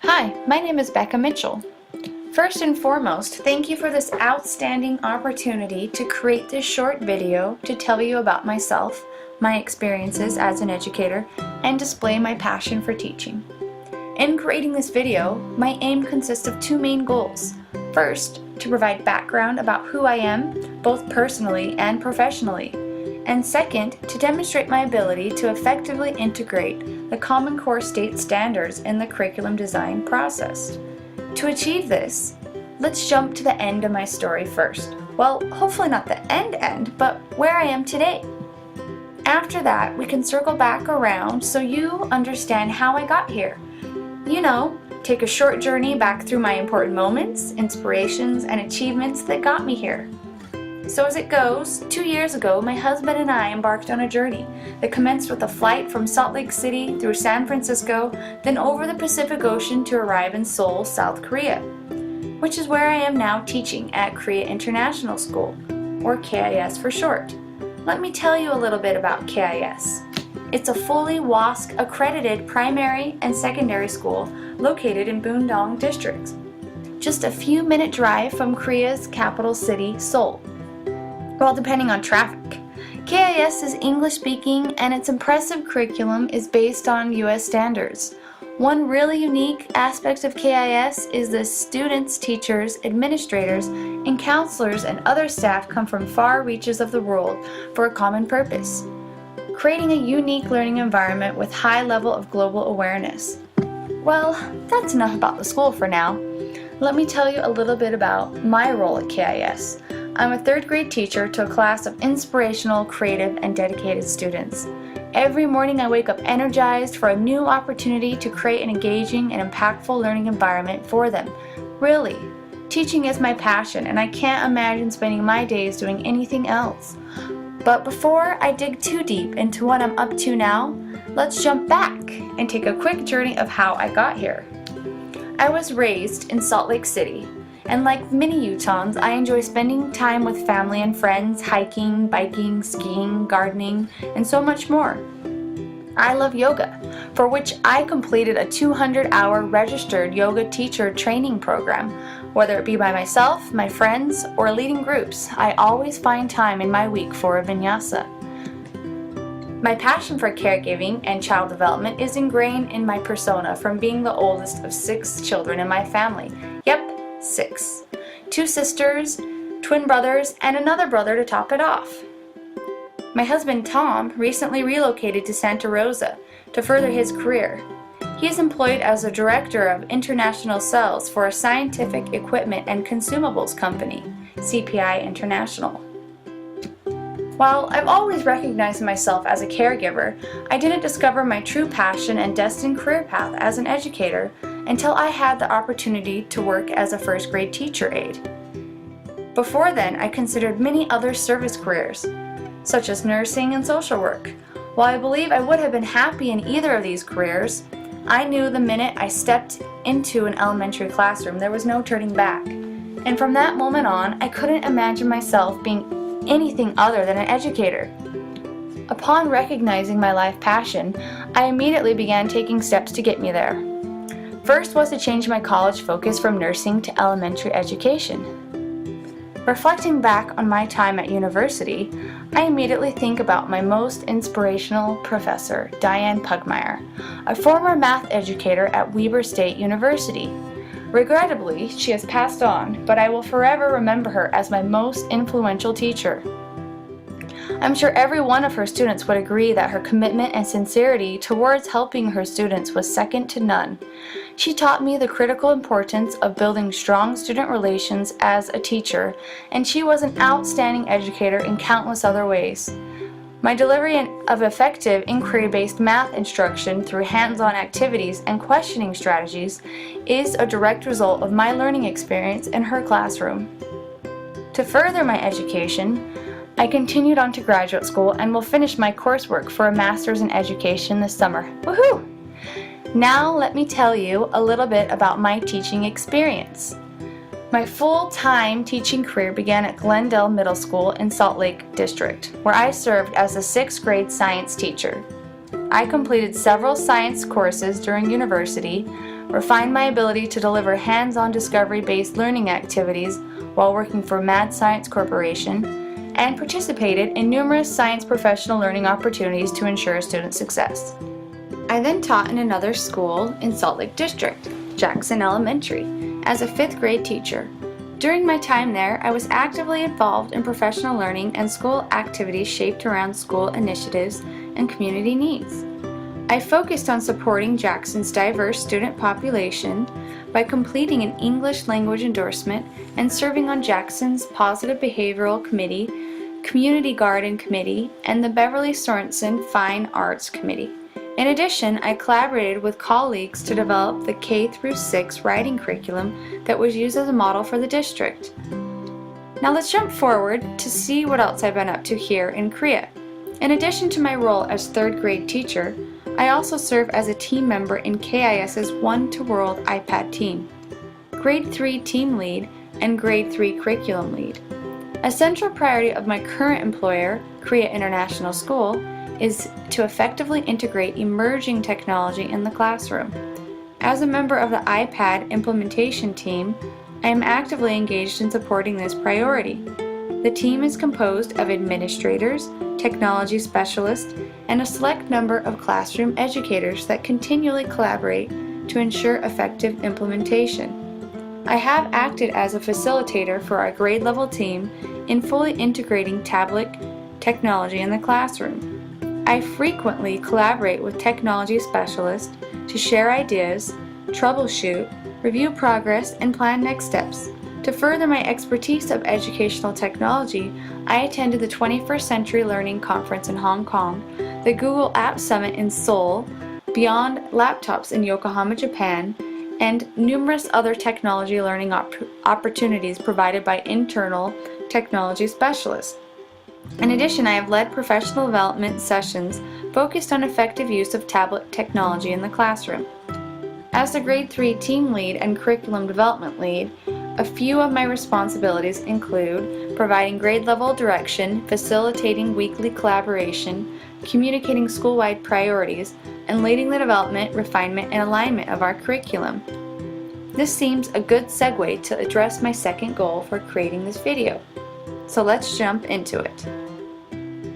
Hi, my name is Becca Mitchell. First and foremost, thank you for this outstanding opportunity to create this short video to tell you about myself, my experiences as an educator, and display my passion for teaching. In creating this video, my aim consists of two main goals. First, to provide background about who I am, both personally and professionally. And second, to demonstrate my ability to effectively integrate the Common Core state standards in the curriculum design process. To achieve this, let's jump to the end of my story first. Well, hopefully not the end, but where I am today. After that, we can circle back around so you understand how I got here. You know, take a short journey back through my important moments, inspirations, and achievements that got me here. So as it goes, 2 years ago, my husband and I embarked on a journey that commenced with a flight from Salt Lake City through San Francisco, then over the Pacific Ocean to arrive in Seoul, South Korea, which is where I am now teaching at Korea International School, or KIS for short. Let me tell you a little bit about KIS. It's a fully WASC accredited primary and secondary school located in Bundong District, just a few minute drive from Korea's capital city, Seoul. Well, depending on traffic. KIS is English speaking and its impressive curriculum is based on US standards. One really unique aspect of KIS is the students, teachers, administrators, and counselors and other staff come from far reaches of the world for a common purpose, creating a unique learning environment with high level of global awareness. Well, that's enough about the school for now. Let me tell you a little bit about my role at KIS. I'm a third grade teacher to a class of inspirational, creative, and dedicated students. Every morning I wake up energized for a new opportunity to create an engaging and impactful learning environment for them. Really, teaching is my passion and I can't imagine spending my days doing anything else. But before I dig too deep into what I'm up to now, let's jump back and take a quick journey of how I got here. I was raised in Salt Lake City. And like many Utahns, I enjoy spending time with family and friends, hiking, biking, skiing, gardening, and so much more. I love yoga, for which I completed a 200-hour registered yoga teacher training program. Whether it be by myself, my friends, or leading groups, I always find time in my week for a vinyasa. My passion for caregiving and child development is ingrained in my persona from being the oldest of 6 children in my family. Yep, 6. 2 sisters, twin brothers, and another brother to top it off. My husband Tom recently relocated to Santa Rosa to further his career. He is employed as a director of international sales for a scientific equipment and consumables company, CPI International. While I've always recognized myself as a caregiver, I didn't discover my true passion and destined career path as an educator until I had the opportunity to work as a first grade teacher aide. Before then, I considered many other service careers, such as nursing and social work. While I believe I would have been happy in either of these careers, I knew the minute I stepped into an elementary classroom there was no turning back. And from that moment on, I couldn't imagine myself being anything other than an educator. Upon recognizing my life passion, I immediately began taking steps to get me there. First was to change my college focus from nursing to elementary education. Reflecting back on my time at university, I immediately think about my most inspirational professor, Diane Pugmire, a former math educator at Weber State University. Regrettably, she has passed on, but I will forever remember her as my most influential teacher. I'm sure every one of her students would agree that her commitment and sincerity towards helping her students was second to none. She taught me the critical importance of building strong student relations as a teacher, and she was an outstanding educator in countless other ways. My delivery of effective inquiry-based math instruction through hands-on activities and questioning strategies is a direct result of my learning experience in her classroom. To further my education, I continued on to graduate school and will finish my coursework for a master's in education this summer. Woohoo! Now let me tell you a little bit about my teaching experience. My full-time teaching career began at Glendale Middle School in Salt Lake District, where I served as a 6th grade science teacher. I completed several science courses during university, refined my ability to deliver hands-on discovery-based learning activities while working for Mad Science Corporation, and participated in numerous science professional learning opportunities to ensure student success. I then taught in another school in Salt Lake District, Jackson Elementary, as a 5th grade teacher. During my time there, I was actively involved in professional learning and school activities shaped around school initiatives and community needs. I focused on supporting Jackson's diverse student population by completing an English language endorsement and serving on Jackson's Positive Behavioral Committee, Community Garden Committee, and the Beverly Sorensen Fine Arts Committee. In addition, I collaborated with colleagues to develop the K-6 writing curriculum that was used as a model for the district. Now let's jump forward to see what else I've been up to here in Korea. In addition to my role as 3rd grade teacher, I also serve as a team member in KIS's One to World iPad team, Grade 3 team lead, and Grade 3 curriculum lead. A central priority of my current employer, Korea International School, is to effectively integrate emerging technology in the classroom. As a member of the iPad implementation team, I am actively engaged in supporting this priority. The team is composed of administrators, technology specialists, and a select number of classroom educators that continually collaborate to ensure effective implementation. I have acted as a facilitator for our grade level team in fully integrating tablet technology in the classroom. I frequently collaborate with technology specialists to share ideas, troubleshoot, review progress, and plan next steps. To further my expertise of educational technology, I attended the 21st Century Learning Conference in Hong Kong, the Google App Summit in Seoul, Beyond Laptops in Yokohama, Japan, and numerous other technology learning opportunities provided by internal technology specialists. In addition, I have led professional development sessions focused on effective use of tablet technology in the classroom. As the Grade 3 team lead and curriculum development lead, a few of my responsibilities include providing grade-level direction, facilitating weekly collaboration, communicating school-wide priorities, and leading the development, refinement, and alignment of our curriculum. This seems a good segue to address my second goal for creating this video. So let's jump into it.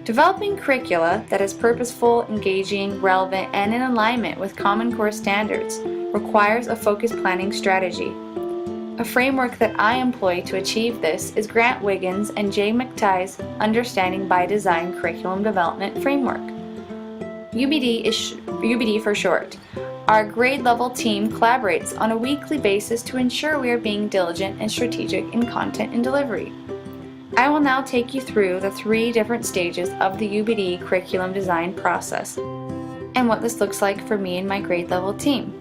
Developing curricula that is purposeful, engaging, relevant, and in alignment with Common Core standards requires a focused planning strategy. A framework that I employ to achieve this is Grant Wiggins and Jay McTighe's Understanding by Design Curriculum Development Framework. UBD for short. Our grade level team collaborates on a weekly basis to ensure we are being diligent and strategic in content and delivery. I will now take you through the 3 different stages of the UBD curriculum design process and what this looks like for me and my grade level team.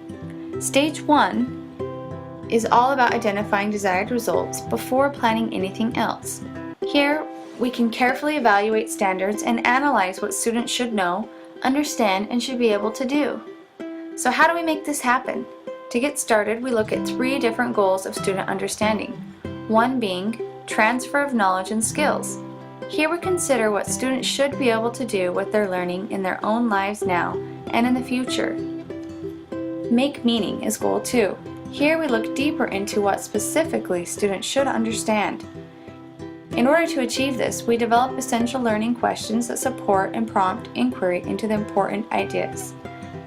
Stage 1 is all about identifying desired results before planning anything else. Here, we can carefully evaluate standards and analyze what students should know, understand, and should be able to do. So how do we make this happen? To get started, we look at 3 different goals of student understanding. One being transfer of knowledge and skills. Here we consider what students should be able to do with their learning in their own lives now and in the future. Make meaning is goal 2. Here we look deeper into what specifically students should understand. In order to achieve this, we develop essential learning questions that support and prompt inquiry into the important ideas.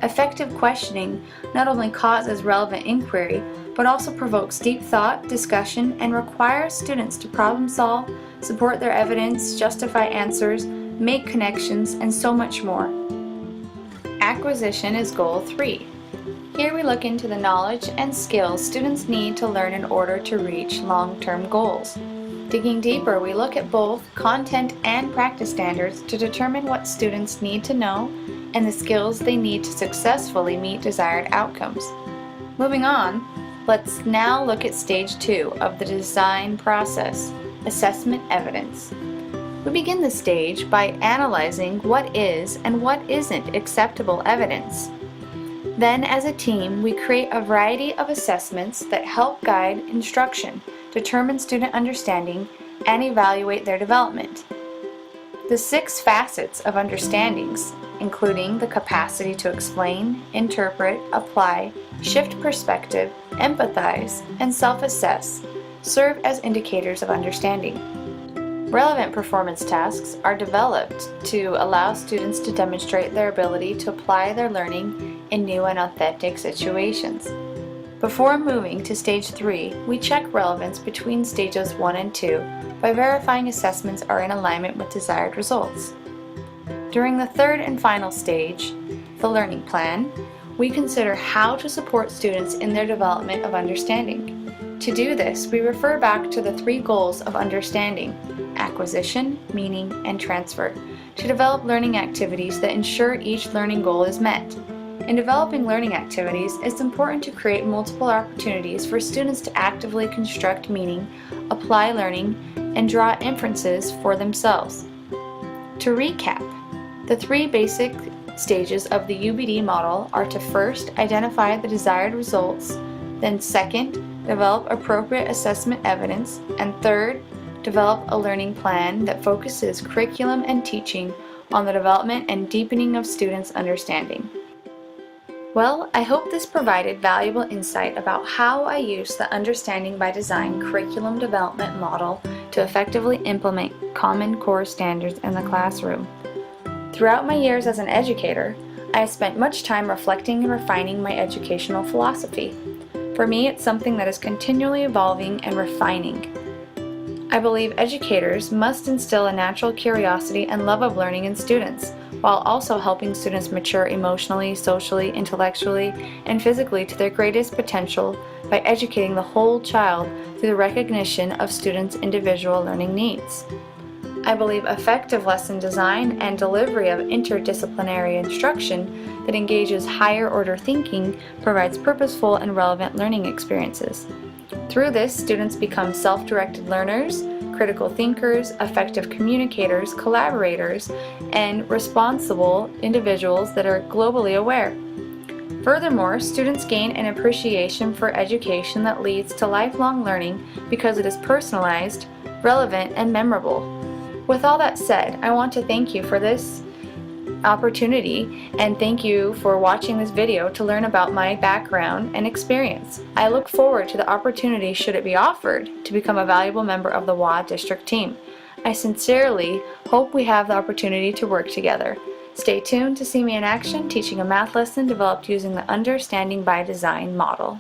Effective questioning not only causes relevant inquiry, but also provokes deep thought, discussion, and requires students to problem solve, support their evidence, justify answers, make connections, and so much more. Acquisition is goal 3. Here we look into the knowledge and skills students need to learn in order to reach long-term goals. Digging deeper, we look at both content and practice standards to determine what students need to know and the skills they need to successfully meet desired outcomes. Moving on, let's now look at stage 2 of the design process, assessment evidence. We begin this stage by analyzing what is and what isn't acceptable evidence. Then, as a team, we create a variety of assessments that help guide instruction, determine student understanding, and evaluate their development. The 6 facets of understandings including the capacity to explain, interpret, apply, shift perspective, empathize, and self-assess, serve as indicators of understanding. Relevant performance tasks are developed to allow students to demonstrate their ability to apply their learning in new and authentic situations. Before moving to Stage 3, we check relevance between Stages 1 and 2 by verifying assessments are in alignment with desired results. During the third and final stage, the learning plan, we consider how to support students in their development of understanding. To do this, we refer back to the 3 goals of understanding: acquisition, meaning, and transfer, to develop learning activities that ensure each learning goal is met. In developing learning activities, it's important to create multiple opportunities for students to actively construct meaning, apply learning, and draw inferences for themselves. To recap, the 3 basic stages of the UBD model are to first identify the desired results, then second, develop appropriate assessment evidence, and third, develop a learning plan that focuses curriculum and teaching on the development and deepening of students' understanding. Well, I hope this provided valuable insight about how I use the Understanding by Design curriculum development model to effectively implement Common Core standards in the classroom. Throughout my years as an educator, I have spent much time reflecting and refining my educational philosophy. For me, it's something that is continually evolving and refining. I believe educators must instill a natural curiosity and love of learning in students, while also helping students mature emotionally, socially, intellectually, and physically to their greatest potential by educating the whole child through the recognition of students' individual learning needs. I believe effective lesson design and delivery of interdisciplinary instruction that engages higher order thinking provides purposeful and relevant learning experiences. Through this, students become self-directed learners, critical thinkers, effective communicators, collaborators, and responsible individuals that are globally aware. Furthermore, students gain an appreciation for education that leads to lifelong learning because it is personalized, relevant, and memorable. With all that said, I want to thank you for this opportunity and thank you for watching this video to learn about my background and experience. I look forward to the opportunity, should it be offered, to become a valuable member of the WA District team. I sincerely hope we have the opportunity to work together. Stay tuned to see me in action teaching a math lesson developed using the Understanding by Design model.